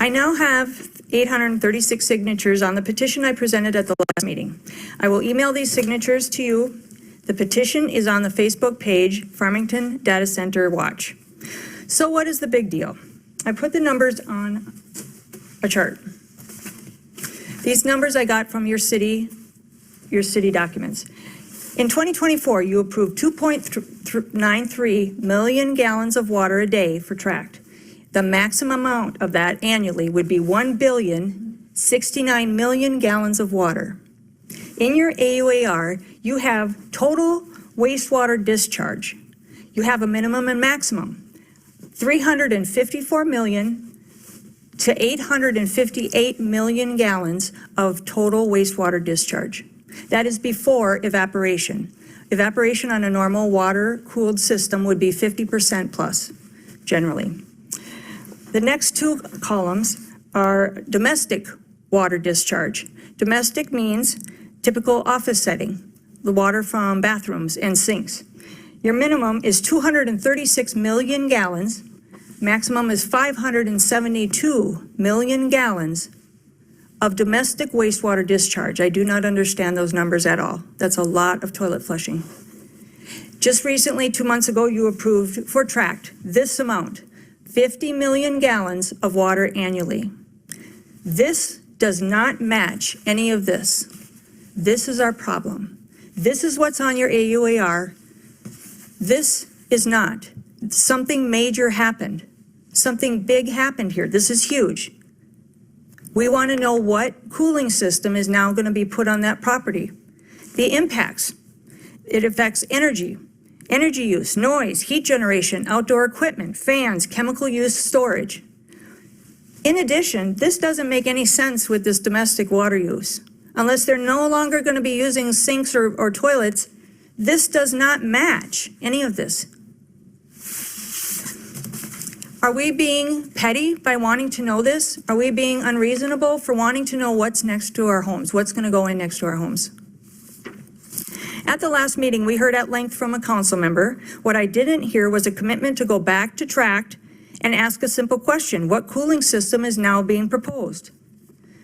I now have 836 signatures on the petition I presented at the last meeting. I will email these signatures to you. The petition is on the Facebook page, Farmington Data Center Watch. So what is the big deal? I put the numbers on a chart. These numbers I got from your city documents. In 2024, you approved 2.93 million gallons of water a day for Tract. The maximum amount of that annually would be 1,069 million gallons of water. In your AUAR, you have total wastewater discharge. You have a minimum and maximum. 354 million to 858 million gallons of total wastewater discharge. That is before evaporation. Evaporation on a normal water-cooled system would be 50% plus, generally. The next two columns are domestic water discharge. Domestic means typical office setting, the water from bathrooms and sinks. Your minimum is 236 million gallons. Maximum is 572 million gallons of domestic wastewater discharge. I do not understand those numbers at all. That's a lot of toilet flushing. Just recently, 2 months ago, you approved for Tract this amount, 50 million gallons of water annually. This does not match any of this. This is our problem. This is what's on your AUAR. This is not. Something major happened. Something big happened here. This is huge. We want to know what cooling system is now going to be put on that property. The impacts. It affects energy use, noise, heat generation, outdoor equipment, fans, chemical use, storage. In addition, this doesn't make any sense with this domestic water use. Unless they're no longer going to be using sinks or toilets, this does not match any of this. Are we being petty by wanting to know this? Are we being unreasonable for wanting to know what's next to our homes? What's going to go in next to our homes? At the last meeting, we heard at length from a council member. What I didn't hear was a commitment to go back to Tract and ask a simple question. What cooling system is now being proposed?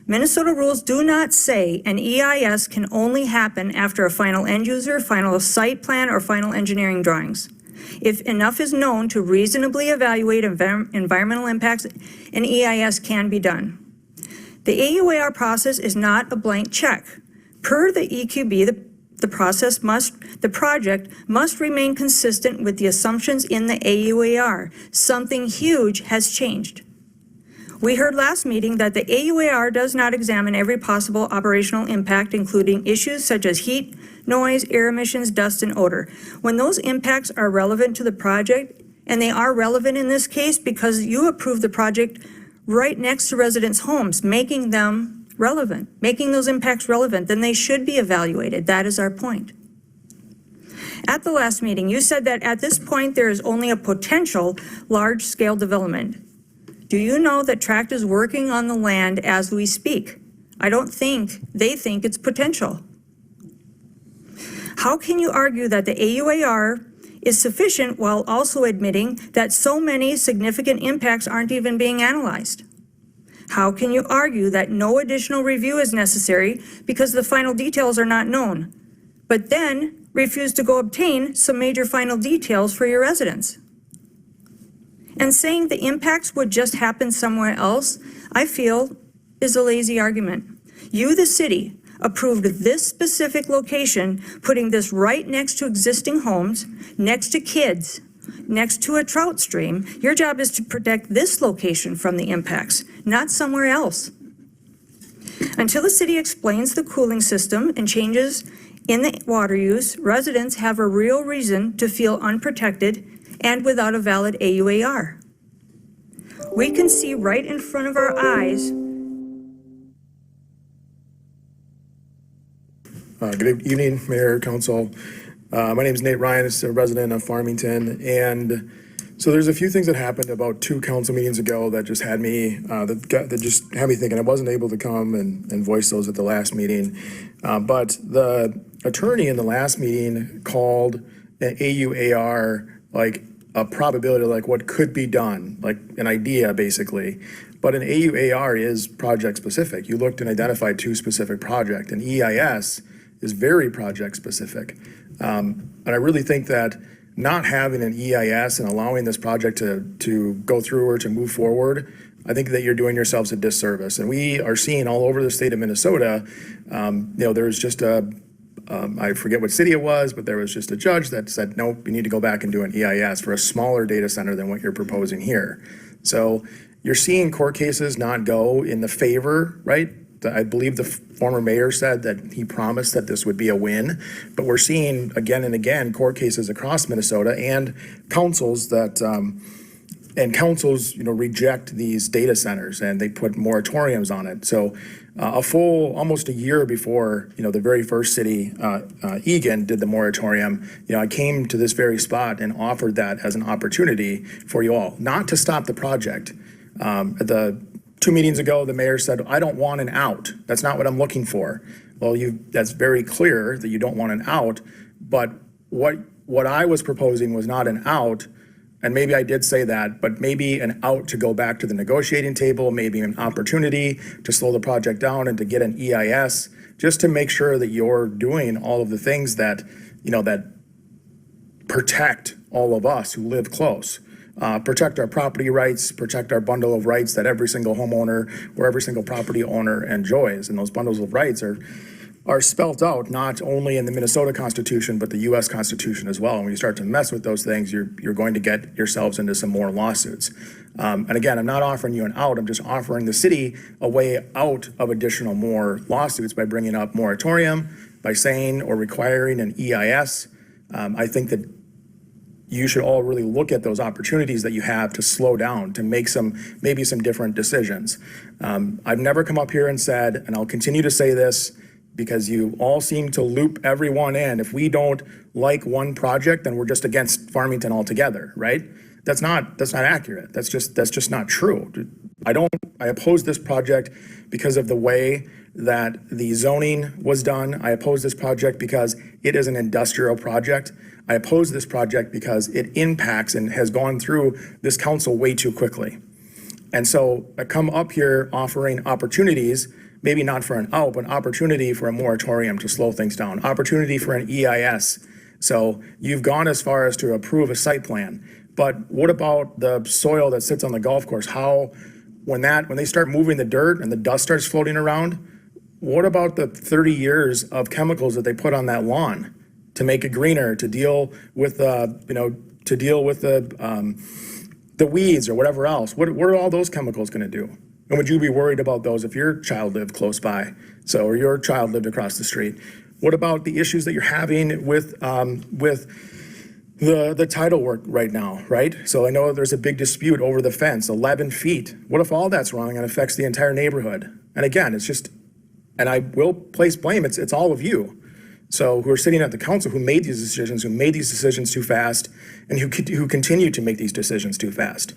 Minnesota rules do not say an EIS can only happen after a final end user, final site plan, or final engineering drawings. If enough is known to reasonably evaluate environmental impacts, an EIS can be done. The AUAR process is not a blank check. Per the EQB, the project must remain consistent with the assumptions in the AUAR. Something huge has changed. We heard last meeting that the AUAR does not examine every possible operational impact, including issues such as heat, noise, air emissions, dust, and odor. When those impacts are relevant to the project, and they are relevant in this case because you approved the project right next to residents' homes, making them relevant, making those impacts relevant, then they should be evaluated. That is our point. At the last meeting, you said that at this point there is only a potential large-scale development. Do you know that Tract is working on the land as we speak? I don't think they think it's potential. How can you argue that the AUAR is sufficient while also admitting that so many significant impacts aren't even being analyzed? How can you argue that no additional review is necessary because the final details are not known, but then refuse to go obtain some major final details for your residents? And saying the impacts would just happen somewhere else, I feel, is a lazy argument. You, the city, approved this specific location, putting this right next to existing homes, next to kids, next to a trout stream. Your job is to protect this location from the impacts, not somewhere else. Until the city explains the cooling system and changes in the water use, residents have a real reason to feel unprotected and without a valid AUAR. We can see right in front of our eyes. Good evening, Mayor, Council. My name is Nate Ryan, I'm a resident of Farmington, and so there's a few things that happened about 2 council meetings ago that just had me that just had me thinking. I wasn't able to come and voice those at the last meeting, but the attorney in the last meeting called an AUAR like a probability, like what could be done, like an idea basically. But an AUAR is project specific. You looked and identified 2 specific projects, and EIS is very project specific. And I really think that not having an EIS and allowing this project to go through or to move forward, I think that you're doing yourselves a disservice. And we are seeing all over the state of Minnesota, there's just I forget what city it was, but there was just a judge that said, nope, you need to go back and do an EIS for a smaller data center than what you're proposing here. So you're seeing court cases not go in the favor, right? I believe the former mayor said that he promised that this would be a win, but we're seeing again and again court cases across Minnesota and councils that reject these data centers and they put moratoriums on it. So almost a year before, the very first city, Egan, did the moratorium, I came to this very spot and offered that as an opportunity for you all, not to stop the project. At the 2 meetings ago, the mayor said, I don't want an out. That's not what I'm looking for. Well, that's very clear that you don't want an out, but what I was proposing was not an out. And maybe I did say that, but maybe an out to go back to the negotiating table, maybe an opportunity to slow the project down and to get an EIS, just to make sure that you're doing all of the things that, that protect all of us who live close. Protect our property rights, protect our bundle of rights that every single homeowner or every single property owner enjoys. And those bundles of rights are spelt out not only in the Minnesota Constitution, but the US Constitution as well. And when you start to mess with those things, you're going to get yourselves into some more lawsuits. And again, I'm not offering you an out, I'm just offering the city a way out of additional more lawsuits by bringing up moratorium, by saying or requiring an EIS. I think that you should all really look at those opportunities that you have to slow down, to make maybe some different decisions. I've never come up here and said, and I'll continue to say this, because you all seem to loop everyone in. If we don't like one project, then we're just against Farmington altogether, right? That's not accurate. That's just not true. I oppose this project because of the way that the zoning was done. I oppose this project because it is an industrial project. I oppose this project because it impacts and has gone through this council way too quickly. And so I come up here offering opportunities, maybe not for an out, but opportunity for a moratorium to slow things down, opportunity for an EIS. So you've gone as far as to approve a site plan, but what about the soil that sits on the golf course? When they start moving the dirt and the dust starts floating around, what about the 30 years of chemicals that they put on that lawn to make it greener, to deal with the weeds or whatever else? What are all those chemicals going to do? And would you be worried about those if your child lived close by, or your child lived across the street? What about the issues that you're having with the title work right now, right? So I know there's a big dispute over the fence, 11 feet. What if all that's wrong and affects the entire neighborhood? And again, it's just, and I will place blame, it's all of you. So who are sitting at the council who made these decisions too fast, and who continue to make these decisions too fast.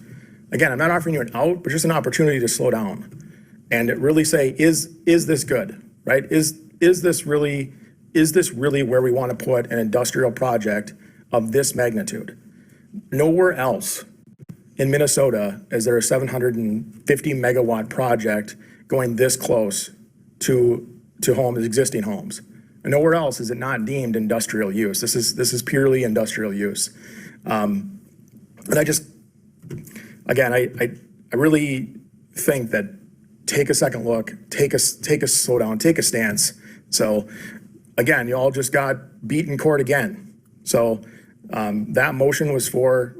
Again, I'm not offering you an out, but just an opportunity to slow down and really say, is this good, right? Is this really where we want to put an industrial project of this magnitude? Nowhere else in Minnesota is there a 750 megawatt project going this close to existing homes. And nowhere else is it not deemed industrial use. This is purely industrial use. And I really think that take a second look, take a slow down, take a stance. So again, you all just got beat in court again. So that motion was for